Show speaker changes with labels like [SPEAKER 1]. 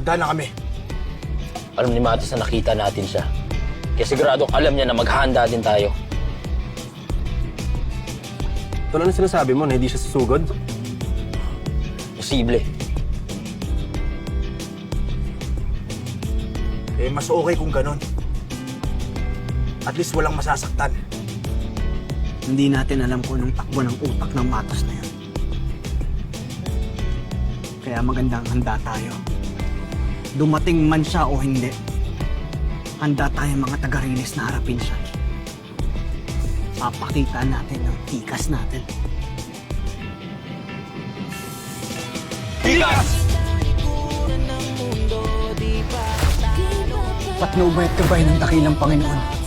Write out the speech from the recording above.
[SPEAKER 1] Handa na kami.
[SPEAKER 2] Alam ni Matis na nakita natin siya. Kaya siguradong alam niya na maghahanda din tayo.
[SPEAKER 3] Ito lang sinasabi mo na hindi siya susugod?
[SPEAKER 2] Posible.
[SPEAKER 1] Eh, mas okay kung ganun. At least walang masasaktan.
[SPEAKER 4] Hindi natin alam kung anong takbo ng utak ng Matos na yan. Kaya magandang handa tayo. Dumating man siya o hindi, handa tayo mga taga-rilis na harapin siya. Papakita natin ang tikas natin.
[SPEAKER 1] Tikas!
[SPEAKER 4] Patnubayat ka ba ng dakilang Panginoon?